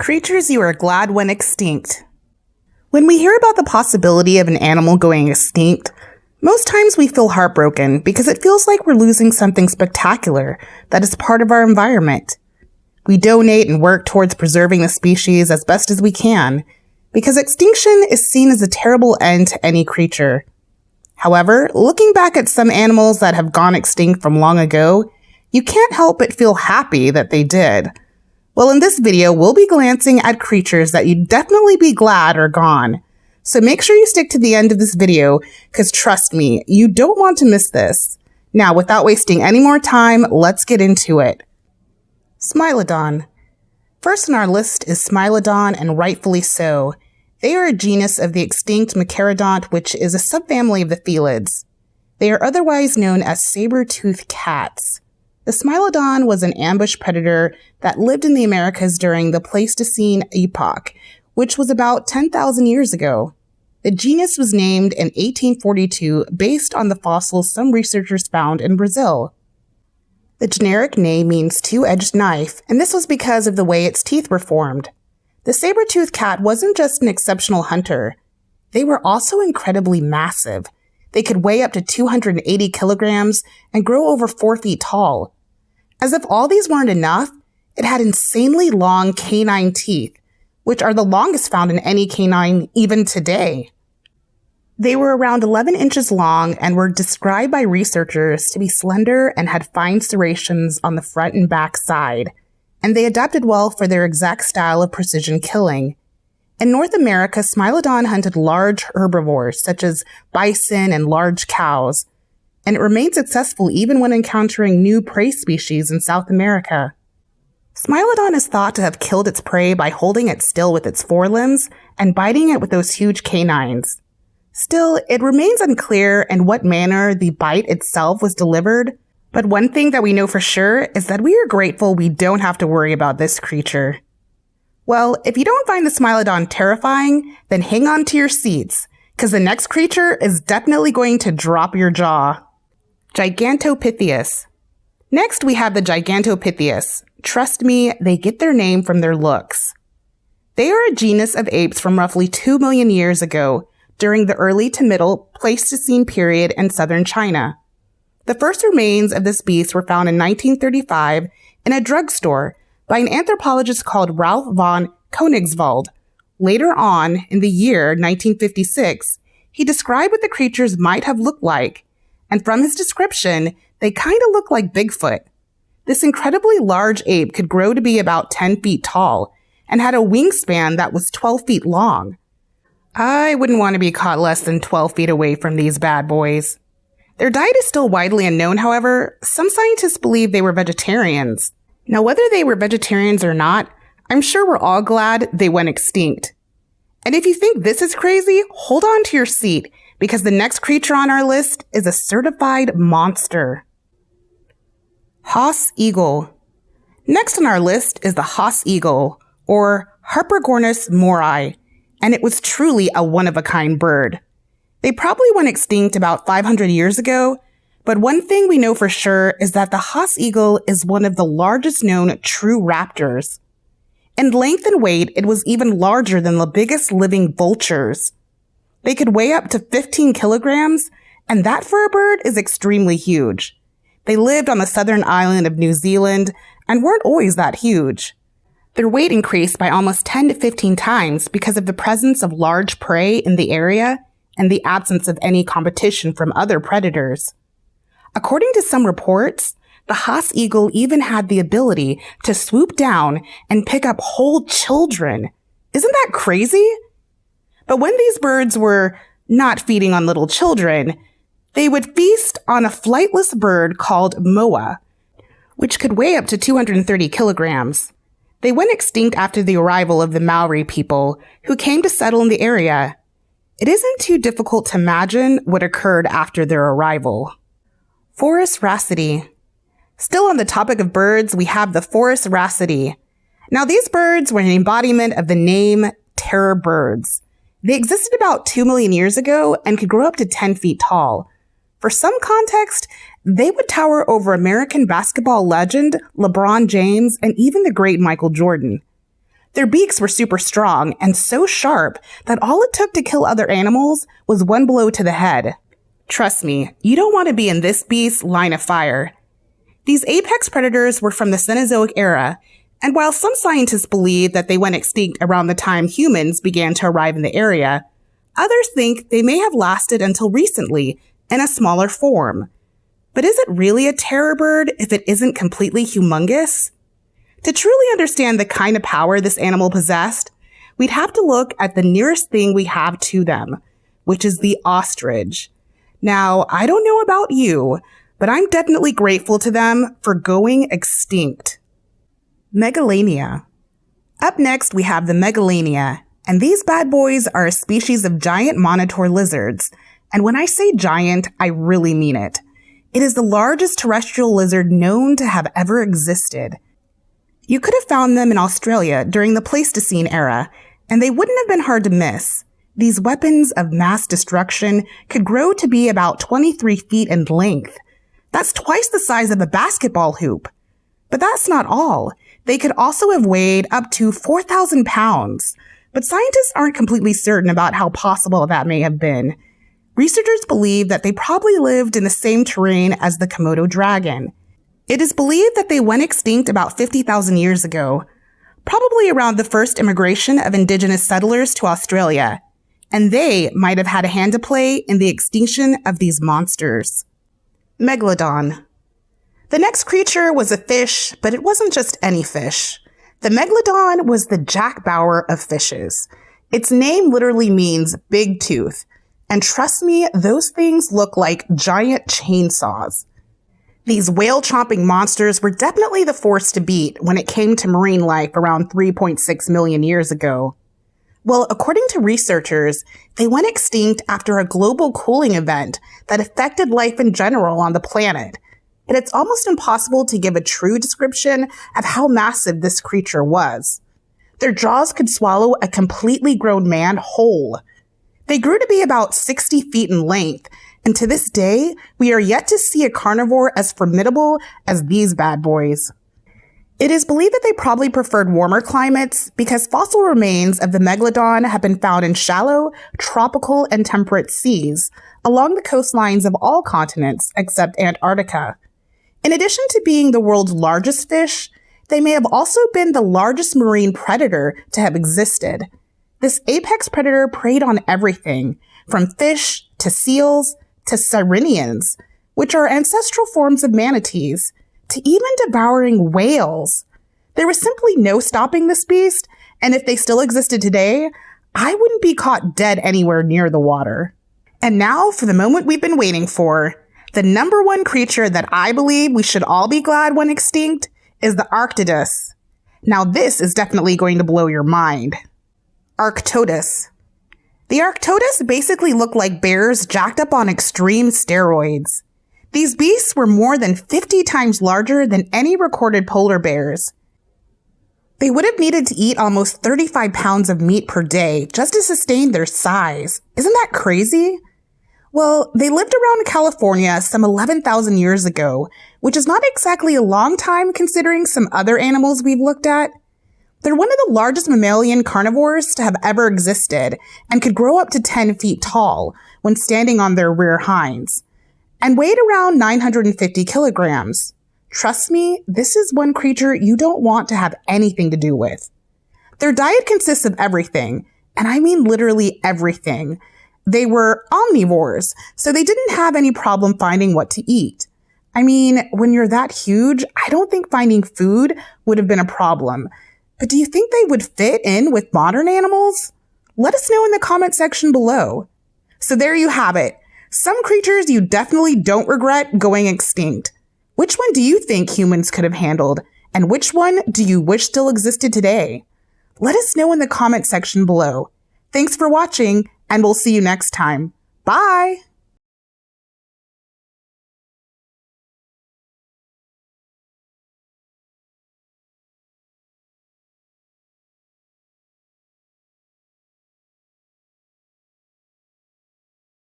Creatures you are glad went extinct. When we hear about the possibility of an animal going extinct, most times we feel heartbroken because it feels like we're losing something spectacular that is part of our environment. We donate and work towards preserving the species as best as we can, because extinction is seen as a terrible end to any creature. However, looking back at some animals that have gone extinct from long ago, you can't help but feel happy that they did. Well, in this video, we'll be glancing at creatures that you'd definitely be glad are gone. So make sure you stick to the end of this video, because trust me, you don't want to miss this. Now, without wasting any more time, let's get into it. Smilodon. First on our list is Smilodon, and rightfully so. They are a genus of the extinct Machaerodont, which is a subfamily of the felids. They are otherwise known as saber-toothed cats. The Smilodon was an ambush predator that lived in the Americas during the Pleistocene epoch, which was about 10,000 years ago. The genus was named in 1842 based on the fossils some researchers found in Brazil. The generic name means two-edged knife, and this was because of the way its teeth were formed. The saber-toothed cat wasn't just an exceptional hunter. They were also incredibly massive. They could weigh up to 280 kilograms and grow over 4 feet tall. As if all these weren't enough, it had insanely long canine teeth, which are the longest found in any canine even today. They were around 11 inches long and were described by researchers to be slender and had fine serrations on the front and back side, and they adapted well for their exact style of precision killing. In North America, Smilodon hunted large herbivores such as bison and large cows, and it remained successful even when encountering new prey species in South America. Smilodon is thought to have killed its prey by holding it still with its forelimbs and biting it with those huge canines. Still, it remains unclear in what manner the bite itself was delivered, but one thing that we know for sure is that we are grateful we don't have to worry about this creature. Well, if you don't find the Smilodon terrifying, then hang on to your seats, because the next creature is definitely going to drop your jaw. Gigantopithecus. Next, we have the Gigantopithecus. Trust me, they get their name from their looks. They are a genus of apes from roughly 2 million years ago, during the early to middle Pleistocene period in southern China. The first remains of this beast were found in 1935 in a drugstore by an anthropologist called Ralph von Koenigswald. Later on, in the year 1956, he described what the creatures might have looked like, and from his description, they kind of look like Bigfoot. This incredibly large ape could grow to be about 10 feet tall and had a wingspan that was 12 feet long. I wouldn't want to be caught less than 12 feet away from these bad boys. Their diet is still widely unknown, however. Some scientists believe they were vegetarians. Now, whether they were vegetarians or not, I'm sure we're all glad they went extinct. And if you think this is crazy, hold on to your seat, because the next creature on our list is a certified monster. Haas eagle. Next on our list is the Haas eagle, or Harpagornis morai, and it was truly a one-of-a-kind bird. They probably went extinct about 500 years ago, but one thing we know for sure is that the Haas eagle is one of the largest known true raptors. In length and weight, it was even larger than the biggest living vultures. They could weigh up to 15 kilograms, and that for a bird is extremely huge. They lived on the southern island of New Zealand and weren't always that huge. Their weight increased by almost 10 to 15 times because of the presence of large prey in the area and the absence of any competition from other predators. According to some reports, the Haas eagle even had the ability to swoop down and pick up whole children. Isn't that crazy? But when these birds were not feeding on little children, they would feast on a flightless bird called moa, which could weigh up to 230 kilograms. They went extinct after the arrival of the Maori people, who came to settle in the area. It isn't too difficult to imagine what occurred after their arrival. Forest Racidae. Still on the topic of birds, we have the Forest Racidae. Now, these birds were an embodiment of the name terror birds. They existed about 2 million years ago and could grow up to 10 feet tall. For some context, they would tower over American basketball legend LeBron James and even the great Michael Jordan. Their beaks were super strong and so sharp that all it took to kill other animals was one blow to the head. Trust me, you don't want to be in this beast's line of fire. These apex predators were from the Cenozoic era, and while some scientists believe that they went extinct around the time humans began to arrive in the area, others think they may have lasted until recently in a smaller form. But is it really a terror bird if it isn't completely humongous? To truly understand the kind of power this animal possessed, we'd have to look at the nearest thing we have to them, which is the ostrich. Now, I don't know about you, but I'm definitely grateful to them for going extinct. Megalania. Up next, we have the Megalania, and these bad boys are a species of giant monitor lizards. And when I say giant, I really mean it. It is the largest terrestrial lizard known to have ever existed. You could have found them in Australia during the Pleistocene era, and they wouldn't have been hard to miss. These weapons of mass destruction could grow to be about 23 feet in length. That's twice the size of a basketball hoop. But that's not all. They could also have weighed up to 4,000 pounds. But scientists aren't completely certain about how possible that may have been. Researchers believe that they probably lived in the same terrain as the Komodo dragon. It is believed that they went extinct about 50,000 years ago, probably around the first immigration of indigenous settlers to Australia, and they might have had a hand to play in the extinction of these monsters. Megalodon. The next creature was a fish, but it wasn't just any fish. The megalodon was the Jack Bauer of fishes. Its name literally means big tooth, and trust me, those things look like giant chainsaws. These whale-chomping monsters were definitely the force to beat when it came to marine life around 3.6 million years ago. Well, according to researchers, they went extinct after a global cooling event that affected life in general on the planet. And it's almost impossible to give a true description of how massive this creature was. Their jaws could swallow a completely grown man whole. They grew to be about 60 feet in length, and to this day, we are yet to see a carnivore as formidable as these bad boys. It is believed that they probably preferred warmer climates because fossil remains of the megalodon have been found in shallow, tropical, and temperate seas along the coastlines of all continents except Antarctica. In addition to being the world's largest fish, they may have also been the largest marine predator to have existed. This apex predator preyed on everything, from fish to seals to sirenians, which are ancestral forms of manatees, to even devouring whales. There was simply no stopping this beast, and if they still existed today, I wouldn't be caught dead anywhere near the water. And now for the moment we've been waiting for. The number one creature that I believe we should all be glad went extinct is the Arctodus. Now this is definitely going to blow your mind. Arctodus. The Arctodus basically looked like bears jacked up on extreme steroids. These beasts were more than 50 times larger than any recorded polar bears. They would have needed to eat almost 35 pounds of meat per day just to sustain their size. Isn't that crazy? Well, they lived around California some 11,000 years ago, which is not exactly a long time considering some other animals we've looked at. They're one of the largest mammalian carnivores to have ever existed and could grow up to 10 feet tall when standing on their rear hinds, and weighed around 950 kilograms. Trust me, this is one creature you don't want to have anything to do with. Their diet consists of everything, and I mean literally everything. They were omnivores, so they didn't have any problem finding what to eat. I mean, when you're that huge, I don't think finding food would have been a problem. But do you think they would fit in with modern animals? Let us know in the comment section below. So there you have it. Some creatures you definitely don't regret going extinct. Which one do you think humans could have handled? And which one do you wish still existed today? Let us know in the comment section below. Thanks for watching, and we'll see you next time. Bye!